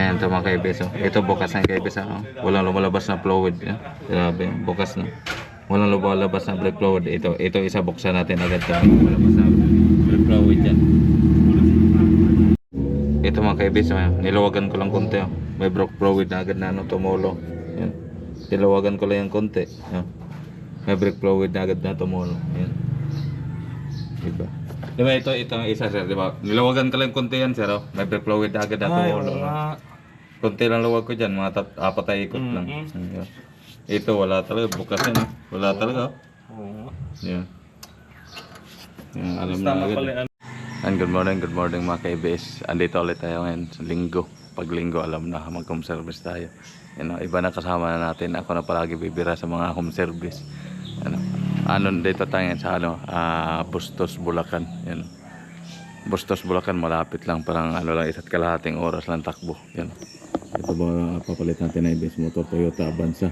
Ayan ito mga kaibis. Oh. Ito bukas na kaibis. Oh. Walang lumalabas na fluid. Oh. Grabe, bukas na. Walang lumalabas na brake fluid. Ito isa buksan natin agad ito. Lumalabas na brake fluid yan. Ito mga kaibis. Oh. Nilawagan ko lang konti. Oh. May brake fluid na agad na tumulo. Yan. Nilawagan ko lang yung konti. Oh. May brake fluid na agad na tumulo. Yan. Diba? Diba ito ang isa sir, diba? Nilawagan ka lang konti yan sir, oh. May brake fluid na agad na tumulo. Konti lang luwag ko dyan, mga 4 ay ikot lang. Diba? Ito wala talaga, bukas yan. Wala talaga. Oh. Yeah. Yan, alam na agad. And good morning mga ka-ABS. Andito ulit tayo ngayon sa linggo. Pag linggo alam na mag-home service tayo. Yan, iba na kasama na natin. Ako na palagi bibira sa mga home service. Ano dito tayo sa Bustos, Bulacan. Yan. Bustos, Bulacan malapit lang, parang lang 1.5 oras lang takbo. Yan. Ito ba papalit natin na ABS motor Toyota Avanza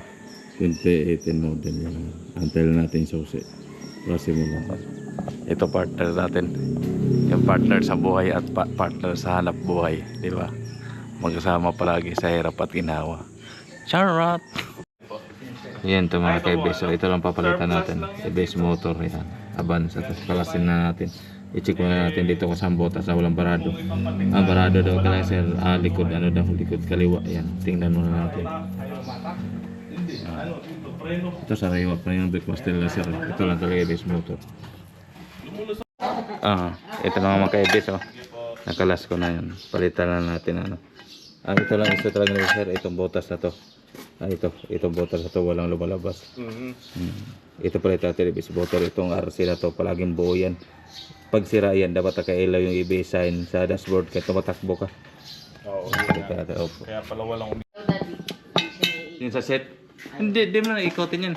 2018 model. Yan. Antel natin susi. Prasi mo lang. Ito partner natin. Yung partner sa buhay at partner sa hanap buhay, di ba? Magkasama palagi sa hirap at ginawa. Charot. Yan ito mga ka-ABS. So ito lang papalitan natin. ABS motor yan. Avanza. Tapos kalasin na natin. I-check muna natin dito kung saan botas na walang barado. Barado daw kala sir. Likod. Ano daw? Likod kaliwa. Yan. Tingnan muna natin. Ito sa kaliwa pa yung brake master na sir. Ito lang talaga ABS motor. Ito lang mga ka-ABS. Oh. Nakalas ko na yan. Palitan na natin. Ito lang isa talaga na sir. Itong botas na to. Itong botas na to walang lumalabas. Ito pala ito ABS motor. Itong RC na to palaging buo yan. Pag sira yan dapat nakailaw yung ABS sign sa dashboard kaya tumatakbo ka. Oo. Kaya pala walang yung sa set. Hindi mo na ikotin yan.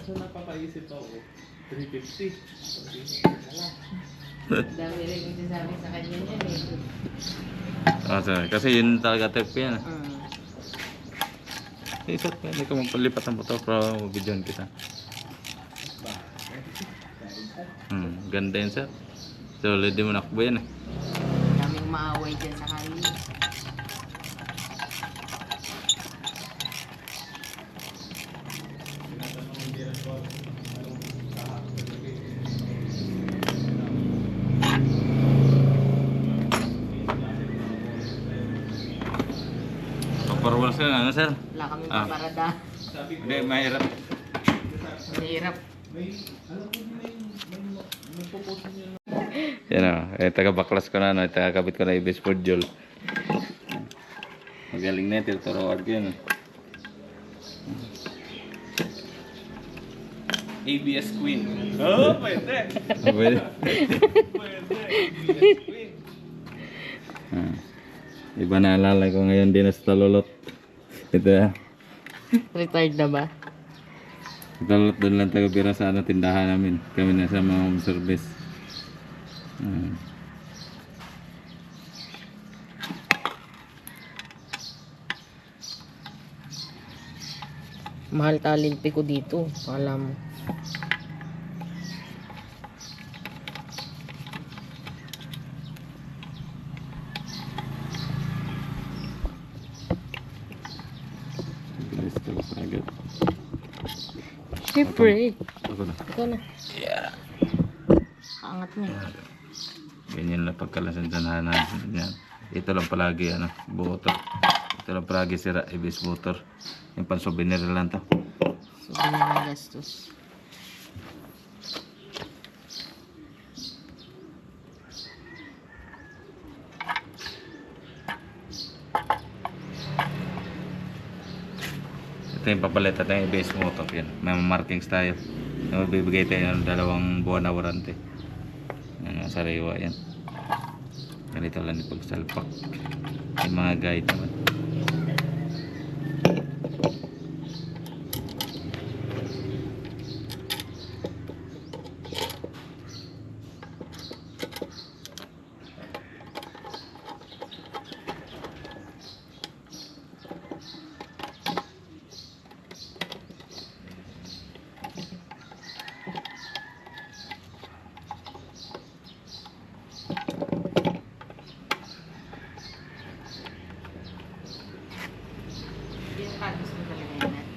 So napapaisip ako, 350. Dami rin yung sasabi sa kanya niya Kasi yun talaga trip ko yan. Isot ka, hindi ka magpalipat ng motor para mabidyon kita. Ganda yun sir. So hindi mo nakbo yan eh. Daming maaway dyan sa kanya. Paparwas ka nga sir? Wala kaming paparada. Hindi, mahirap. Mahirap. Yan o, taga-baklas ko na, taga-kabit ko na ABS module. Magaling na ito, turuan ko yun. ABS Queen. Oh, pwede. Pwede. ABS Queen. Iba na alala ko ngayon din sa Talulot. Ito Retired na ba? Talulot doon lang taga-bira sa tindahan namin. Kami na sa mga home service. Mahal talimpi ko dito. Alam mo. Bilis ka pa agad. Siyempre. Ako na. Ikaw na. Yeah. Angat niya. Ganyan lang pagkalasan sa nahanap. Ito lang palagi buo to. Ito lang palagi sira ABS motor. Yung pan souvenir lang to. So, gastos. Ito yung papalitan ng ABS motor yan. May markings tayo. Bibigay tayo ng 2 buwan na warranty. Yan, sariwa yan. Ganito lang yung pagsalpak. Yung mga guide naman.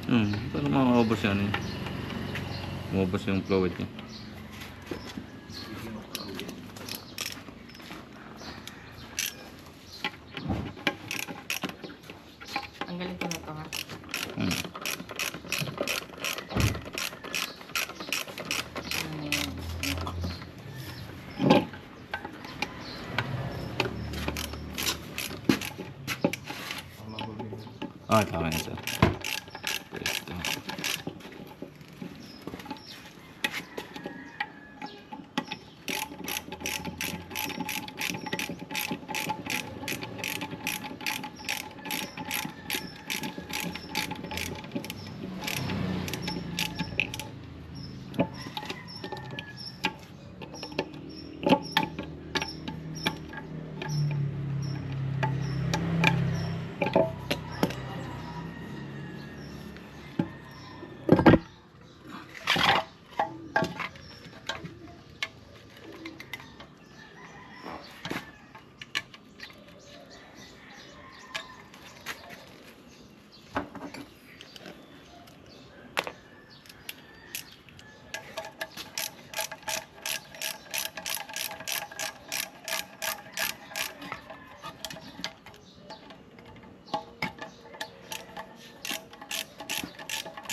Para maubos yan eh. Maubos yung fluid niya. Tanggalin ko na to ha. Hmm. Tama yan sir. Ito.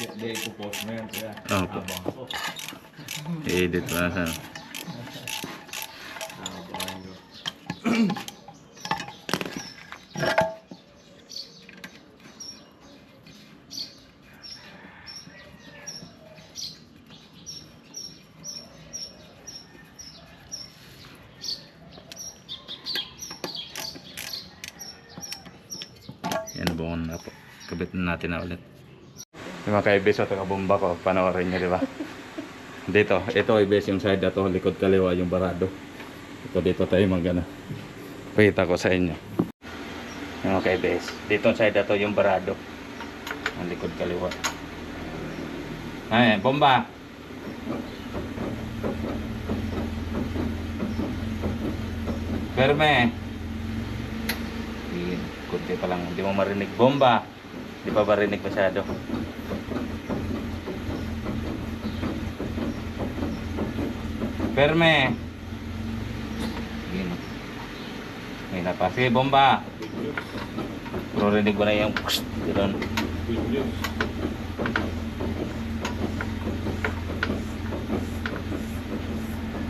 Hindi ko post mo yan. Kaya Opo. abang ko. I-edit pa na sir. Abangan nyo. Yan buong na po. Kabit na natin na ulit. Yung mga kaibis o taga-bomba ko, panoorin nyo, di ba? Dito, ito ibis yung side na to, likod kaliwa yung barado. Ito dito tayo magana. Pakita ko sa inyo. Yung mga kaibis, dito ang side na to yung barado. Ang likod kaliwa. Ay, bomba! Perme! Kunti pa lang, hindi mo marinig. Bomba! Di pa marinig masyado. Perme! Yun. May pa. Sige, bomba! Pero rinig ko na yung gano'n.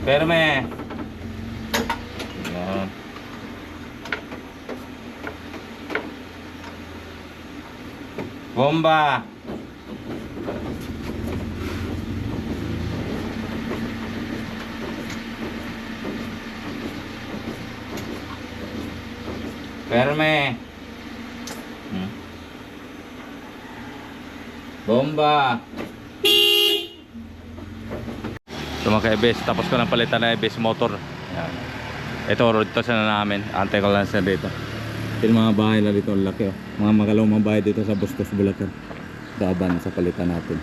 Perme! Yan. Bomba! Perme! Bomba! Ito mga ka-EBS, tapos ko ng palitan na EBS motor. Yan. Ito, road to sa na namin. Antay ko lang sa dito. Yung mga bahay na dito, ang laki oh. Mga magalawang bahay dito sa Bustos, Bulacan. Daban sa palitan natin.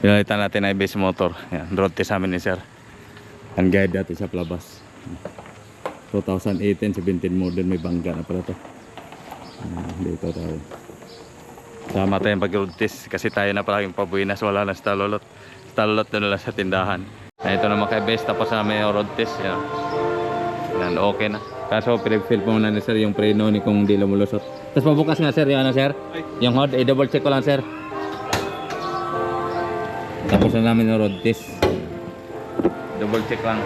Pinalitan natin na EBS motor. Yan, road to sa amin ni sir. Ang guide natin sa Plabas. 2018, 17 model, may bangga na pala to. Dito tayo. Sama tayong pag-road test kasi tayo na palaging pabuinas, wala na sa talolot. Sa talolot doon lang sa tindahan. Ito na mga ka-EBS, tapos na may road test. Yan, okay na. Kaso pinag-fill po muna ni sir yung preno ni kung di lumulusot. Tapos pabukas nga sir yung ano sir, yung hod, i-double check ko lang sir. Tapos na namin yung road test. Double check lang.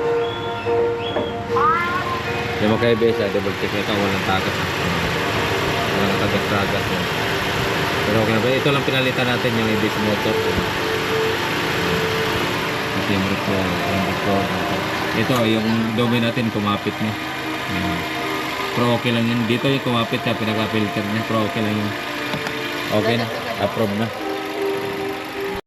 Yung mga ka-EBS, double check ito, walang tagas. Walang tagas-tagas. Pero okay na ba? Ito lang pinalitan natin yung EBS motor. Kasi yung motor. Ito, yung dome natin kumapit niya. Pero okay lang yun. Dito yung kumapit sa pinaka-filter niya. Pero okay lang yun. Okay na. Approve na.